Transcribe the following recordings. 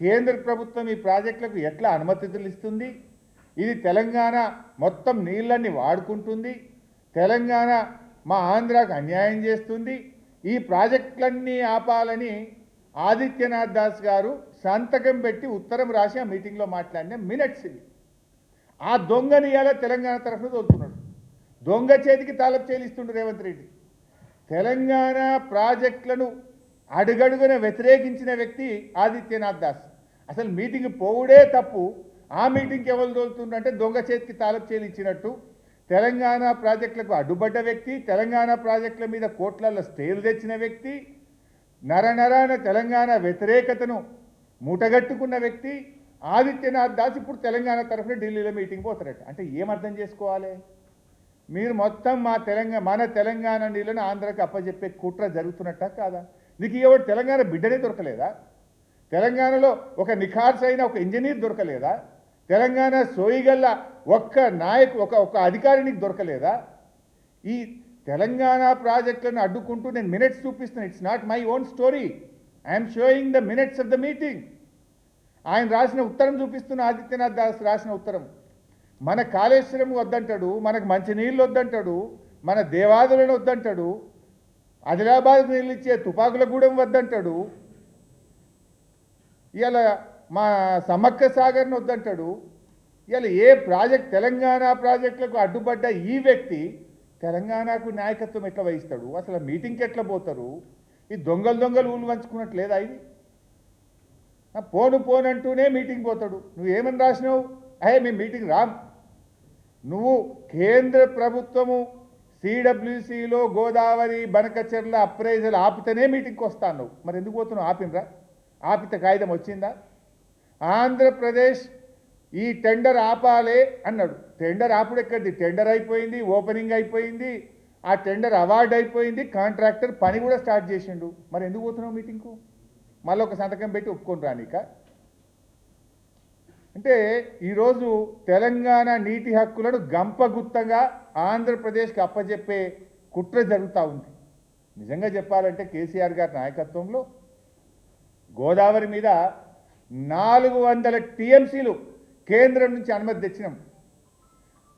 కేంద్ర ప్రభుత్వం ఈ ప్రాజెక్టులకు ఎట్లా అనుమతులు ఇస్తుంది? ఇది తెలంగాణ మొత్తం నీళ్ళని వాడుకుంటుంది, తెలంగాణ మా ఆంధ్రాకు అన్యాయం చేస్తుంది, ఈ ప్రాజెక్టులన్నీ ఆపాలని ఆదిత్యనాథ్ దాస్ గారు సంతకం పెట్టి ఉత్తరం రాసి ఆ మీటింగ్లో మాట్లాడిన మినిట్స్ ఇవి. ఆ దొంగని ఇలా తెలంగాణ తరఫున తోలుతున్నాడు, దొంగ చేతికి తాళపు చేలిస్తుండు రేవంత్ రెడ్డి. తెలంగాణ ప్రాజెక్టులను అడుగడుగున వ్యతిరేకించిన వ్యక్తి ఆదిత్యనాథ్ దాస్. అసలు మీటింగ్ పోవుడే తప్పు, ఆ మీటింగ్కి ఎవరు తోలుతుండంటే దొంగ చేతికి తాళపు చేలి ఇచ్చినట్టు. తెలంగాణ ప్రాజెక్టులకు అడ్డుపడ్డ వ్యక్తి, తెలంగాణ ప్రాజెక్టుల మీద కోట్లలో స్టేలు తెచ్చిన వ్యక్తి, నరనరాన తెలంగాణ వ్యతిరేకతను మూటగట్టుకున్న వ్యక్తి ఆదిత్యనాథ్ దాస్ ఇప్పుడు తెలంగాణ తరఫున ఢిల్లీలో మీటింగ్ పోతారట. అంటే ఏమర్థం చేసుకోవాలి? మీరు మొత్తం మన తెలంగాణ నీళ్ళను ఆంధ్రాకి అప్పచెప్పే కుట్ర జరుగుతున్నట్ట కాదా? నీకు ఎవరు తెలంగాణ బిడ్డనే దొరకలేదా? తెలంగాణలో ఒక నిఖార్సైన ఒక ఇంజనీర్ దొరకలేదా? తెలంగాణ సోయిగల్ల ఒక్క ఒక అధికారికి దొరకలేదా? ఈ తెలంగాణ ప్రాజెక్టులను అడ్డుకుంటూ నేను మినిట్స్ చూపిస్తున్నాను. It's not my own story, I'm showing the minutes of the meeting. ఆయన రాసిన ఉత్తరం చూపిస్తున్న, ఆదిత్యనాథ్ దాస్ రాసిన ఉత్తరం. మన కాళేశ్వరం వద్దంటాడు, మనకు మంచినీళ్ళు వద్దంటాడు, మన దేవాదులను వద్దంటాడు, ఆదిలాబాద్ నీళ్ళు ఇచ్చే తుపాకులగూడెం వద్దంటాడు, ఇవాళ మా సమ్మక్క సాగర్ను వద్దంటాడు. ఇవాళ ఏ ప్రాజెక్ట్ తెలంగాణ ప్రాజెక్టులకు అడ్డుపడ్డ ఈ వ్యక్తి తెలంగాణకు నాయకత్వం ఎట్లా వహిస్తాడు? అసలు మీటింగ్కి ఎట్లా పోతారు? ఈ దొంగలు ఊళ్ళు పంచుకున్నట్లేదా ఇది? పోనంటూనే మీటింగ్ పోతాడు. నువ్వేమని రాసినావు? మేము మీటింగ్ రాం. నువ్వు కేంద్ర ప్రభుత్వము సిడబ్ల్యూసిలో గోదావరి బనకచెర్ల అప్రైజల్ ఆపితేనే మీటింగ్కి వస్తాను. మరి ఎందుకు పోతున్నావు? ఆపినరా? ఆపితే కాగితం వచ్చిందా? ఆంధ్రప్రదేశ్ ఈ టెండర్ ఆపాలే అన్నాడు. టెండర్ ఆపుడు ఎక్కడిది? టెండర్ అయిపోయింది, ఓపెనింగ్ అయిపోయింది, ఆ టెండర్ అవార్డు అయిపోయింది, కాంట్రాక్టర్ పని కూడా స్టార్ట్ చేసిండు. మరి ఎందుకు పోతున్నావు మీటింగ్కు? మళ్ళీ ఒక సంతకం పెట్టి ఒప్పుకొని రానిక? అంటే ఈరోజు తెలంగాణ నీటి హక్కులను గంపగుత్తగా ఆంధ్రప్రదేశ్కి అప్పచెప్పే కుట్ర జరుగుతూ ఉంది. నిజంగా చెప్పాలంటే కేసీఆర్ గారి నాయకత్వంలో గోదావరి మీద 400 టీఎంసీలు కేంద్రం నుంచి అనుమతి తెచ్చినాం,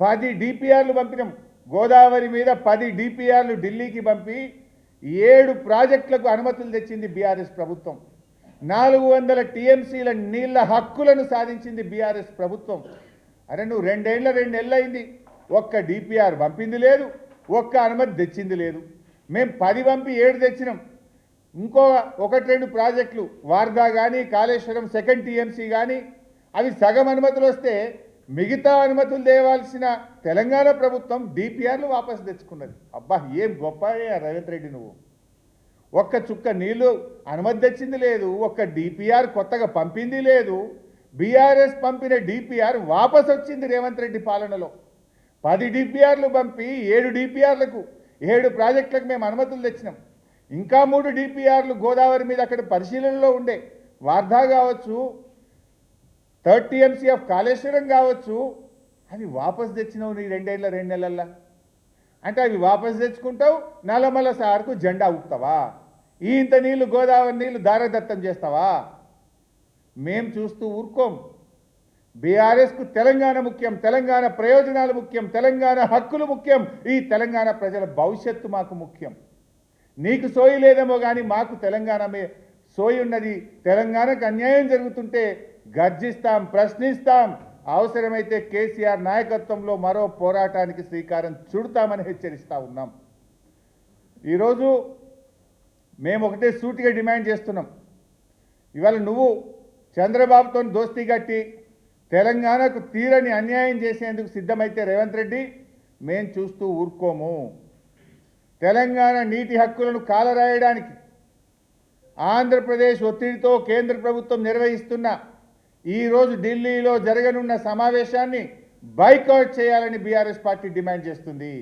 10 డిపిఆర్లు పంపినాం. గోదావరి మీద 10 డిపిఆర్లు ఢిల్లీకి పంపి 7 ప్రాజెక్టులకు అనుమతులు తెచ్చింది బీఆర్ఎస్ ప్రభుత్వం. 400 టీఎంసీల నీళ్ల హక్కులను సాధించింది బీఆర్ఎస్ ప్రభుత్వం. అరే నువ్వు 2 నెలలు అయింది, ఒక్క డిపిఆర్ పంపింది లేదు, ఒక్క అనుమతి తెచ్చింది లేదు. మేము 10 పంపి 7 తెచ్చినాం. ఇంకో 1-2 ప్రాజెక్టులు వార్దా కానీ కాళేశ్వరం సెకండ్ టీఎంసీ కానీ అవి సగం అనుమతులు వస్తే మిగతా అనుమతులు తేవాల్సిన తెలంగాణ ప్రభుత్వం డిపిఆర్లు వాపసు తెచ్చుకున్నది. అబ్బా ఏం గొప్ప రేవంత్ రెడ్డి నువ్వు! ఒక్క చుక్క నీళ్లు అనుమతి తెచ్చింది లేదు, ఒక్క డిపిఆర్ కొత్తగా పంపింది లేదు. బీఆర్ఎస్ పంపిన డిపిఆర్ వాపసు వచ్చింది రేవంత్ రెడ్డి పాలనలో. 10 డిపిఆర్లు పంపి 7 డిపిఆర్లకు 7 ప్రాజెక్టులకు మేము అనుమతులు తెచ్చినాం. ఇంకా 3 డిపిఆర్లు గోదావరి మీద అక్కడ పరిశీలనలో ఉండే, వార్ధా కావచ్చు, 3rd టీఎంసీ ఆఫ్ కాళేశ్వరం కావచ్చు, అవి వాపసు తెచ్చినావు నీ 2 నెలల్లో. అంటే అవి వాపసు తెచ్చుకుంటావు, నల్లమల సార్కు జెండా ఊపుతావా? ఇంత నీళ్లు గోదావరి నీళ్లు దారదత్తం చేస్తావా? మేం చూస్తూ ఊరుకోం. బీఆర్ఎస్కు తెలంగాణ ముఖ్యం, తెలంగాణ ప్రయోజనాలు ముఖ్యం, తెలంగాణ హక్కులు ముఖ్యం, ఈ తెలంగాణ ప్రజల భవిష్యత్తు మాకు ముఖ్యం. నీకు సోయి లేదేమో కానీ మాకు తెలంగాణ సోయి ఉన్నది. తెలంగాణకు అన్యాయం జరుగుతుంటే గర్జిస్తాం, ప్రశ్నిస్తాం, అవసరమైతే కేసీఆర్ నాయకత్వంలో మరో పోరాటానికి శ్రీకారం చుడతామని హెచ్చరిస్తూ ఉన్నాం. ఈరోజు మేము ఒకటే సూటిగా డిమాండ్ చేస్తున్నాం. ఇవాళ నువ్వు చంద్రబాబుతో దోస్తీ కట్టి తెలంగాణకు తీరని అన్యాయం చేసేందుకు సిద్ధమైతే రేవంత్ రెడ్డి మేము చూస్తూ ఊరుకోము. తెలంగాణ నీటి హక్కులను కాలరాయడానికి ఆంధ్రప్రదేశ్ ఒత్తిడితో కేంద్ర ప్రభుత్వం నిర్వహిస్తున్న ఈరోజు ఢిల్లీలో జరగనున్న సమావేశాన్ని బైకాట్ చేయాలని బీఆర్ఎస్ పార్టీ డిమాండ్ చేస్తుంది.